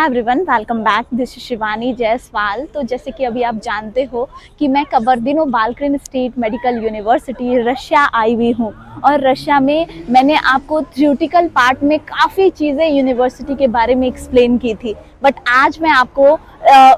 Hi everyone, welcome back. This is Shivani Jaiswal. तो जैसे कि अभी आप जानते हो कि मैं Kabardino Balkarian state medical university Russia आई हुई हूँ और रशिया में मैंने आपको थ्योरेटिकल पार्ट में काफ़ी चीज़ें यूनिवर्सिटी के बारे में एक्सप्लेन की थी। बट आज मैं आपको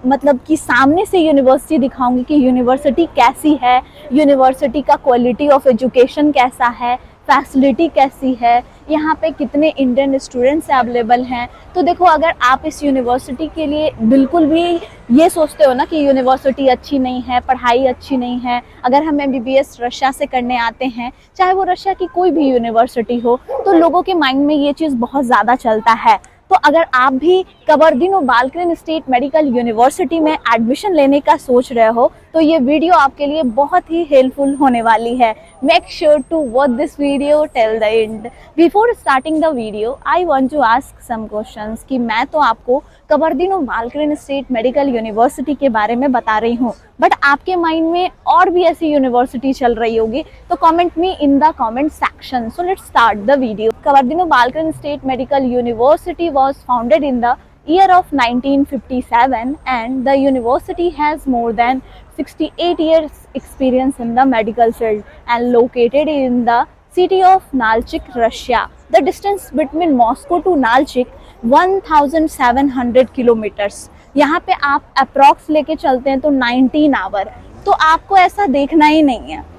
मतलब कि सामने से यूनिवर्सिटी दिखाऊंगी कि यूनिवर्सिटी कैसी है, यूनिवर्सिटी का क्वालिटी ऑफ एजुकेशन कैसा है, फैसिलिटी कैसी है, यहाँ पे कितने इंडियन स्टूडेंट्स अवेलेबल हैं। तो देखो, अगर आप इस यूनिवर्सिटी के लिए बिल्कुल भी ये सोचते हो ना कि यूनिवर्सिटी अच्छी नहीं है, पढ़ाई अच्छी नहीं है, अगर हम MBBS रशिया से करने आते हैं, चाहे वो रशिया की कोई भी यूनिवर्सिटी हो, तो लोगों के माइंड में ये चीज़ बहुत ज़्यादा चलता है। तो अगर आप भी कबर्दिनो-बालकरिन स्टेट मेडिकल यूनिवर्सिटी में एडमिशन लेने का सोच रहे हो तो ये वीडियो आपके लिए बहुत ही हेल्पफुल होने वाली है। Make sure to watch this video till the end. Before starting the video I want to ask some questions कि मैं तो आपको कबर्दिनो-बालकरिन स्टेट मेडिकल यूनिवर्सिटी के बारे में बता रही हूँ, बट आपके माइंड में और भी ऐसी यूनिवर्सिटी चल रही होगी, तो comment me in the comment section. So let's start the video. Kabardino Balkarian state medical university was founded in the year of 1957 and the university has more than 68 years experience in the medical field and located in the city of Nalchik, Russia. The distance between Moscow to Nalchik 1700 kilometers. यहाँ पे आप approx लेके चलते हैं तो 19 our. तो आपको ऐसा देखना ही नहीं है।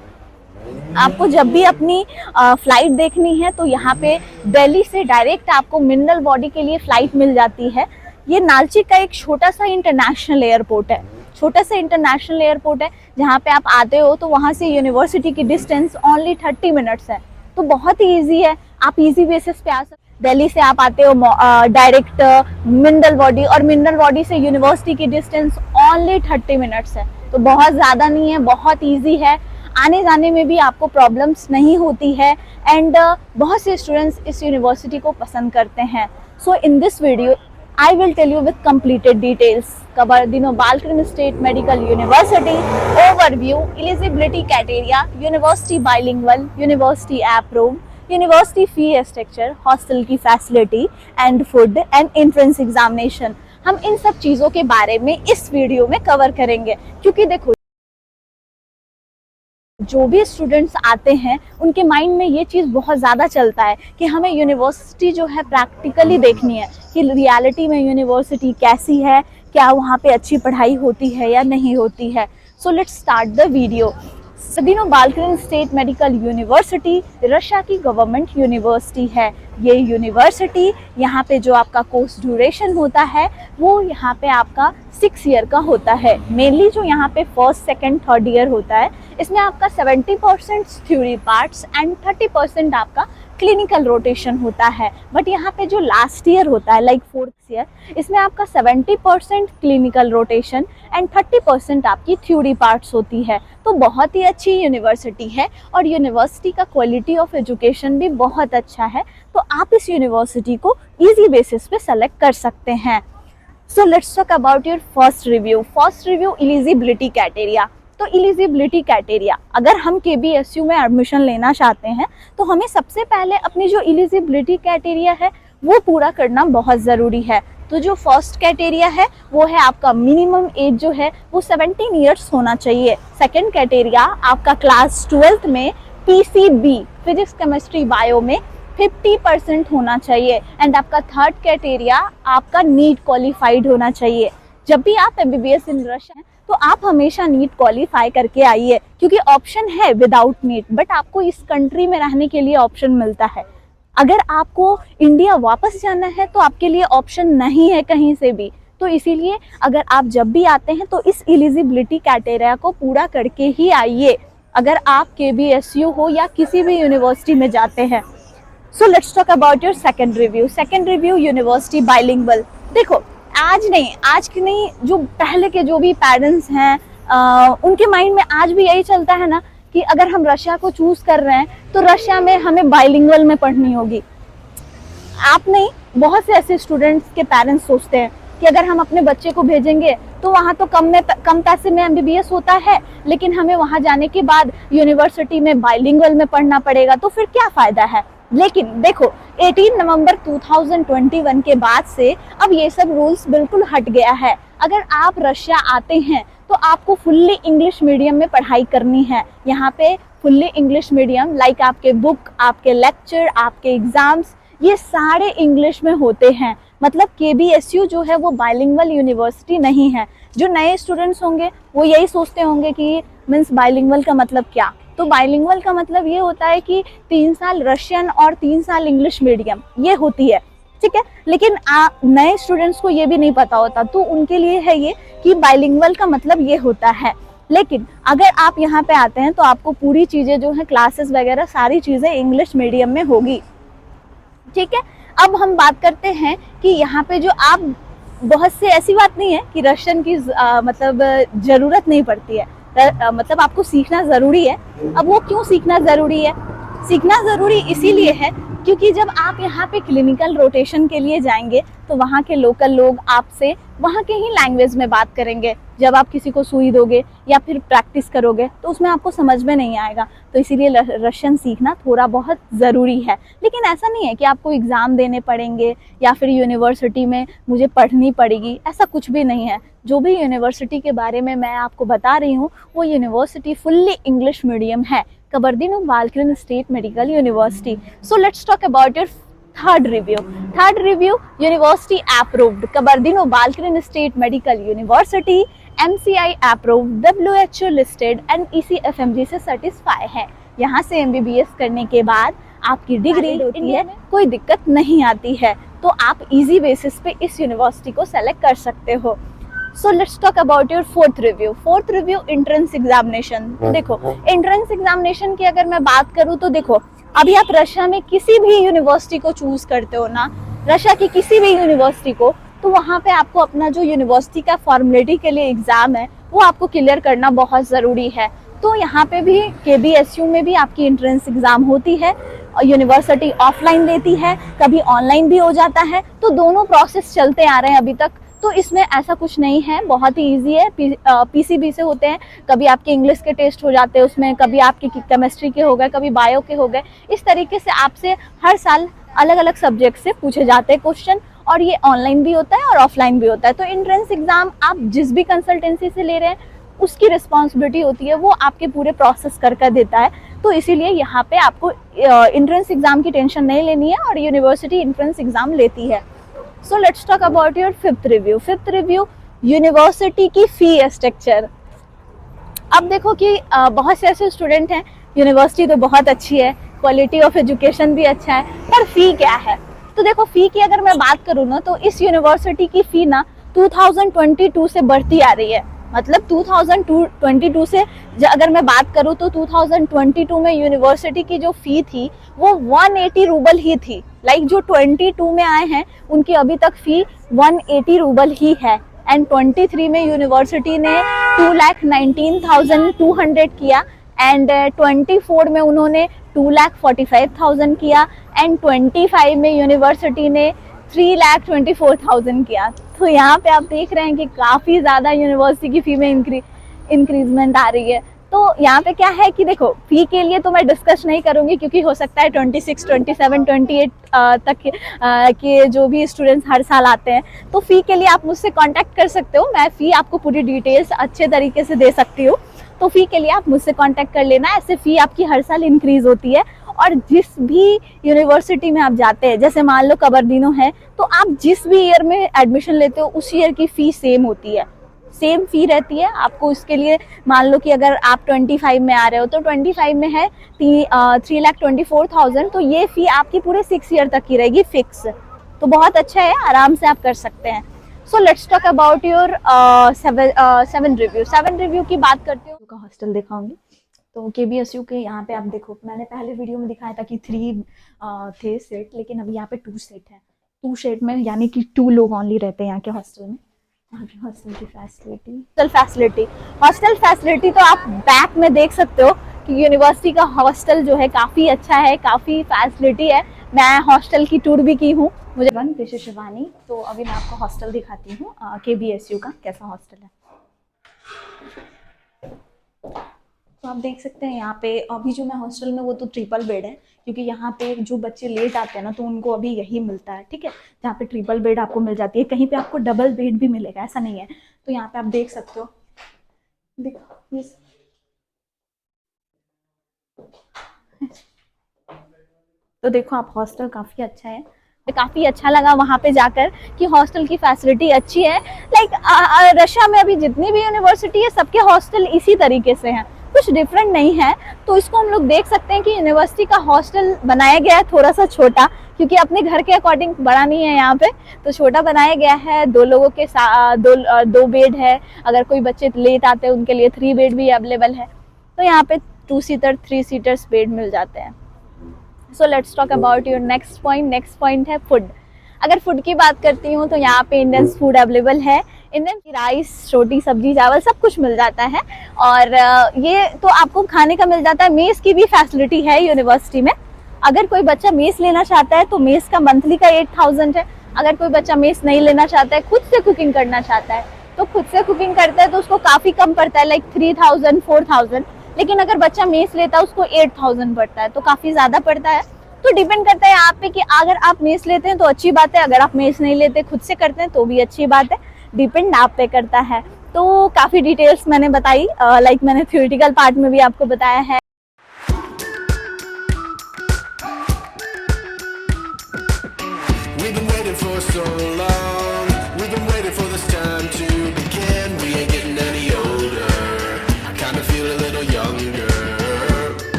आपको जब भी अपनी फ्लाइट देखनी है तो यहाँ पे दिल्ली से डायरेक्ट आपको मिनरल बॉडी के लिए फ्लाइट मिल जाती है। ये नालचिक का एक छोटा सा इंटरनेशनल एयरपोर्ट है, जहाँ पे आप आते हो तो वहाँ से यूनिवर्सिटी की डिस्टेंस ओनली 30 मिनट्स है। तो बहुत ही ईजी है, आप ईजी बेसिस पे आ सकते। दिल्ली से आप आते हो डायरेक्ट मिनरल बॉडी, और मिनरल बॉडी से यूनिवर्सिटी की डिस्टेंस ओनली 30 मिनट्स है। तो बहुत ज़्यादा नहीं है, बहुत ईजी है। आने जाने में भी आपको प्रॉब्लम्स नहीं होती है एंड बहुत से स्टूडेंट्स इस यूनिवर्सिटी को पसंद करते हैं। So in this video I will tell you with completed details Kabardino Balkarian state medical university overview, eligibility criteria, university bilingual, university approved, university fee structure, hostel की facility and food and entrance examination. हम इन सब चीज़ों के बारे में इस video में कवर करेंगे, क्योंकि देखो, जो भी स्टूडेंट्स आते हैं उनके माइंड में ये चीज़ बहुत ज़्यादा चलता है कि हमें यूनिवर्सिटी जो है प्रैक्टिकली देखनी है कि रियलिटी में यूनिवर्सिटी कैसी है, क्या वहाँ पे अच्छी पढ़ाई होती है या नहीं होती है। So let's start the video. Kabardino Balkarian state medical university Russia की गवर्नमेंट यूनिवर्सिटी है। ये यूनिवर्सिटी यहाँ पे जो आपका कोर्स ड्यूरेशन होता है वो यहाँ पे आपका 6 ईयर का होता है। मेनली जो यहाँ पे फर्स्ट, सेकंड, थर्ड ईयर होता है, इसमें आपका 70% थ्योरी पार्ट्स एंड 30% आपका क्लिनिकल रोटेशन होता है। बट यहाँ पे जो लास्ट ईयर होता है, लाइक 4th ईयर, इसमें आपका 70% क्लिनिकल रोटेशन एंड 30% आपकी थ्योरी पार्ट्स होती है। तो बहुत ही अच्छी यूनिवर्सिटी है और यूनिवर्सिटी का क्वालिटी ऑफ एजुकेशन भी बहुत अच्छा है। तो आप इस यूनिवर्सिटी को इजी बेसिस पे सेलेक्ट कर सकते हैं। So let's talk about your first review eligibility criteria. तो एलिजिबिलिटी क्राइटेरिया, अगर हम KBSU में एडमिशन लेना चाहते हैं तो हमें सबसे पहले अपनी जो एलिजिबिलिटी क्राइटेरिया है वो पूरा करना बहुत ज़रूरी है। तो जो फर्स्ट क्राइटेरिया है वो है आपका मिनिमम एज जो है वो 17 ईयर्स होना चाहिए। सेकंड क्राइटेरिया आपका क्लास 12th में PCB फिजिक्स, केमिस्ट्री, बायो में 50% होना चाहिए। एंड आपका थर्ड क्राइटेरिया आपका नीट क्वालिफाइड होना चाहिए। जब भी आप MBBS इन रशिया तो आप हमेशा नीट क्वालिफाई करके आइए, क्योंकि ऑप्शन है विदाउट नीट, बट आपको इस कंट्री में रहने के लिए ऑप्शन मिलता है। अगर आपको इंडिया वापस जाना है तो आपके लिए ऑप्शन नहीं है कहीं से भी। तो इसीलिए अगर आप जब भी आते हैं तो इस एलिजिबिलिटी क्राइटेरिया को पूरा करके ही आइए, अगर आप KBSU हो या किसी भी यूनिवर्सिटी में जाते हैं। So let's talk about your second review university bilingual. देखो, आज की नहीं, जो पहले के जो भी पेरेंट्स हैं उनके माइंड में आज भी यही चलता है ना कि अगर हम रशिया को चूज कर रहे हैं तो रशिया में हमें बाइलिंगुअल में पढ़नी होगी। आप नहीं, बहुत से ऐसे स्टूडेंट्स के पेरेंट्स सोचते हैं कि अगर हम अपने बच्चे को भेजेंगे तो वहाँ तो कम पैसे में MBBS होता है, लेकिन हमें वहाँ जाने के बाद यूनिवर्सिटी में बाइलिंगुअल में पढ़ना पड़ेगा, तो फिर क्या फ़ायदा है। लेकिन देखो 18 नवंबर 2021 के बाद से अब ये सब रूल्स बिल्कुल हट गया है। अगर आप रशिया आते हैं तो आपको फुल्ली इंग्लिश मीडियम में पढ़ाई करनी है। यहाँ पे फुल्ली इंग्लिश मीडियम, लाइक आपके बुक, आपके लेक्चर, आपके एग्जाम्स, ये सारे इंग्लिश में होते हैं। मतलब KBSU जो है वो बाइलिंगुअल यूनिवर्सिटी नहीं है। जो नए स्टूडेंट्स होंगे वो यही सोचते होंगे कि मीन्स बाइलिंगुअल का मतलब क्या। तो बाइलिंगुअल का मतलब ये होता है कि 3 साल रशियन और 3 साल इंग्लिश मीडियम ये होती है, ठीक है। लेकिन नए स्टूडेंट्स को ये भी नहीं पता होता, तो उनके लिए है ये कि बाइलिंगुअल का मतलब ये होता है। लेकिन अगर आप यहाँ पे आते हैं तो आपको पूरी चीज़ें जो है, क्लासेस वगैरह सारी चीज़ें इंग्लिश मीडियम में होगी, ठीक है। अब हम बात करते हैं कि यहाँ पे जो आप बहुत से, ऐसी बात नहीं है कि रशियन की मतलब ज़रूरत नहीं पड़ती है, मतलब आपको सीखना ज़रूरी है। अब वो क्यों सीखना ज़रूरी है? सीखना ज़रूरी इसीलिए है क्योंकि जब आप यहाँ पे क्लिनिकल रोटेशन के लिए जाएंगे तो वहाँ के लोकल लोग आपसे वहाँ के ही लैंग्वेज में बात करेंगे। जब आप किसी को सुई दोगे या फिर प्रैक्टिस करोगे तो उसमें आपको समझ में नहीं आएगा, तो इसीलिए रशियन सीखना थोड़ा बहुत ज़रूरी है। लेकिन ऐसा नहीं है कि आपको एग्ज़ाम देने पड़ेंगे या फिर यूनिवर्सिटी में मुझे पढ़नी पड़ेगी, ऐसा कुछ भी नहीं है। जो भी यूनिवर्सिटी के बारे में मैं आपको बता रही हूँ वो यूनिवर्सिटी फुल्ली इंग्लिश मीडियम है, Kabardino-Balkaran State Medical University. So let's talk about your third review. Third review, university approved, Kabardino-Balkaran State Medical University, MCI approved, WHO listed and ECFMG से सर्टिफाई है। यहाँ से MBBS करने के बाद आपकी degree होती है, कोई दिक्कत नहीं आती है, तो आप इजी बेसिस पे इस यूनिवर्सिटी को सेलेक्ट कर सकते हो। So let's talk about your fourth review. Fourth review, entrance examination. देखो एंट्रेंस एग्जामिनेशन की अगर मैं बात करूँ तो देखो, अभी आप रशिया में किसी भी यूनिवर्सिटी को चूज करते हो ना, रशिया की किसी भी यूनिवर्सिटी को, तो वहाँ पे आपको अपना जो यूनिवर्सिटी का फॉर्मेलिटी के लिए एग्जाम है वो आपको क्लियर करना बहुत ज़रूरी है। तो यहाँ पे भी KBSU में भी आपकी एंट्रेंस एग्जाम होती है, यूनिवर्सिटी ऑफलाइन लेती है, कभी ऑनलाइन भी हो जाता है, तो दोनों प्रोसेस चलते आ रहे हैं अभी तक। तो इसमें ऐसा कुछ नहीं है, बहुत ही इजी है। PCB से होते हैं, कभी आपके इंग्लिश के टेस्ट हो जाते हैं उसमें, कभी आपके केमिस्ट्री के हो गए, कभी बायो के हो गए। इस तरीके से आपसे हर साल अलग अलग सब्जेक्ट से पूछे जाते हैं क्वेश्चन, और ये ऑनलाइन भी होता है और ऑफलाइन भी होता है। तो एंट्रेंस एग्जाम आप जिस भी कंसल्टेंसी से ले रहे हैं उसकी रिस्पॉन्सिबिलिटी होती है, वो आपके पूरे प्रोसेस कर देता है। तो इसीलिए यहाँ पे आपको एंट्रेंस एग्जाम की टेंशन नहीं लेनी है, और यूनिवर्सिटी एंट्रेंस एग्जाम लेती है। So let's talk about your fifth review. Fifth review, university की फी स्ट्रक्चर। अब देखो कि बहुत से ऐसे स्टूडेंट हैं, यूनिवर्सिटी तो बहुत अच्छी है, क्वालिटी ऑफ एजुकेशन भी अच्छा है, पर फी क्या है? तो देखो फी की अगर मैं बात करूँ ना, तो इस यूनिवर्सिटी की फी ना 2022 से बढ़ती आ रही है। मतलब 2022 से अगर मैं बात करूँ तो 2022 में यूनिवर्सिटी की जो फी थी वो 180 रूबल ही थी। लाइक जो 22 में आए हैं उनकी अभी तक फी 180 रूबल ही है। एंड 23 में यूनिवर्सिटी ने 2,19,200 किया, एंड 24 में उन्होंने 2,45,000 किया, एंड 25 में यूनिवर्सिटी ने 3,24,000 किया। तो यहाँ पे आप देख रहे हैं कि काफ़ी ज़्यादा यूनिवर्सिटी की फ़ी में इंक्रीजमेंट आ रही है। तो यहाँ पे क्या है कि देखो फ़ी के लिए तो मैं डिस्कस नहीं करूँगी, क्योंकि हो सकता है 26, 27, 28 तक के जो भी स्टूडेंट्स हर साल आते हैं, तो फ़ी के लिए आप मुझसे कांटेक्ट कर सकते हो। मैं फ़ी आपको पूरी डिटेल्स अच्छे तरीके से दे सकती हूँ, तो फ़ी के लिए आप मुझसे कांटेक्ट कर लेना। ऐसे फ़ी आपकी हर साल इंक्रीज़ होती है, और जिस भी यूनिवर्सिटी में आप जाते हैं, जैसे मान लो कबरदीनो है, तो आप जिस भी ईयर में एडमिशन लेते हो उस ईयर की फ़ी सेम होती है, सेम फ़ी रहती है आपको। इसके लिए मान लो कि अगर आप 25 में आ रहे हो तो 25 में है 3,24,000, तो ये फ़ी आपकी पूरे 6 ईयर तक की रहेगी फिक्स। तो बहुत अच्छा है, आराम से आप कर सकते हैं। So let's talk about your 7 review. 7 review की बात करते हो का हॉस्टल दिखाऊंगी। तो KBSU के यहाँ पे आप देखो, मैंने पहले वीडियो में दिखाया था कि 3 थे सेट, लेकिन अभी यहाँ पे 2 सेट हैं। 2 सेट में यानी कि 2 लोग ओनली रहते हैं यहाँ के हॉस्टल में। यहाँ पे हॉस्टल की हॉस्टल फैसिलिटी तो आप बैक में देख सकते हो कि यूनिवर्सिटी का हॉस्टल जो है काफ़ी अच्छा है, काफ़ी फैसिलिटी है। मैं हॉस्टल की टूर भी की हूँ। मुझे दिस इज शिवानी। तो अभी मैं आपको हॉस्टल दिखाती हूँ KBSU का कैसा हॉस्टल है। तो आप देख सकते हैं यहाँ पे अभी जो मैं हॉस्टल में, वो तो ट्रिपल बेड है, क्योंकि यहाँ पे जो बच्चे लेट आते हैं ना, तो उनको अभी यही मिलता है, ठीक है, जहाँ पे ट्रिपल बेड आपको मिल जाती है। कहीं पे आपको डबल बेड भी मिलेगा, ऐसा नहीं है। तो यहाँ पे आप देख सकते हो, देखो तो देखो आप, हॉस्टल काफ़ी अच्छा है। काफ़ी अच्छा लगा वहाँ पे जाकर कि हॉस्टल की फैसिलिटी अच्छी है। लाइक रशिया में अभी जितनी भी यूनिवर्सिटी है, सबके हॉस्टल इसी तरीके से हैं, कुछ डिफरेंट नहीं है। तो इसको हम लोग देख सकते हैं कि यूनिवर्सिटी का हॉस्टल बनाया गया है थोड़ा सा छोटा, क्योंकि अपने घर के अकॉर्डिंग बड़ा नहीं है यहाँ पे, तो छोटा बनाया गया है। 2 लोगों के दो बेड है। अगर कोई बच्चे लेट आते हैं उनके लिए 3 बेड भी अवेलेबल है। तो यहाँ पे 2 सीटर 3 सीटर्स बेड मिल जाते हैं। So let's talk about your next point. Next point है फूड। अगर फूड की बात करती हूँ तो यहाँ पे इंडियन फूड अवेलेबल है। इंडियन राइस, रोटी, सब्जी, चावल सब कुछ मिल जाता है। और ये तो आपको खाने का मिल जाता है। मेस की भी फैसिलिटी है यूनिवर्सिटी में। अगर कोई बच्चा मेस लेना चाहता है तो मेस का मंथली का 8,000 है। अगर कोई बच्चा मेस नहीं लेना चाहता है, खुद से कुकिंग करना चाहता है, तो खुद से कुकिंग करता है तो उसको काफ़ी कम पड़ता है, लाइक 3,000 4,000। लेकिन अगर बच्चा मेस लेता है उसको 8,000 पड़ता है, तो काफ़ी ज़्यादा पड़ता है। तो डिपेंड करता है आप पे कि अगर आप मेस लेते हैं तो अच्छी बात है, अगर आप मेस नहीं लेते खुद से करते हैं तो भी अच्छी बात है। डिपेंड आप पे करता है। तो काफ़ी डिटेल्स मैंने बताई, लाइक मैंने थ्योरेटिकल पार्ट में भी आपको बताया है।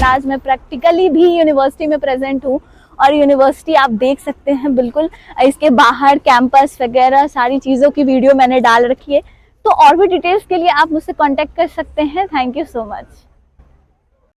आज मैं प्रैक्टिकली भी यूनिवर्सिटी में प्रेजेंट हूँ, और यूनिवर्सिटी आप देख सकते हैं बिल्कुल, इसके बाहर कैंपस वगैरह सारी चीज़ों की वीडियो मैंने डाल रखी है। तो और भी डिटेल्स के लिए आप मुझसे कांटेक्ट कर सकते हैं। Thank you so much.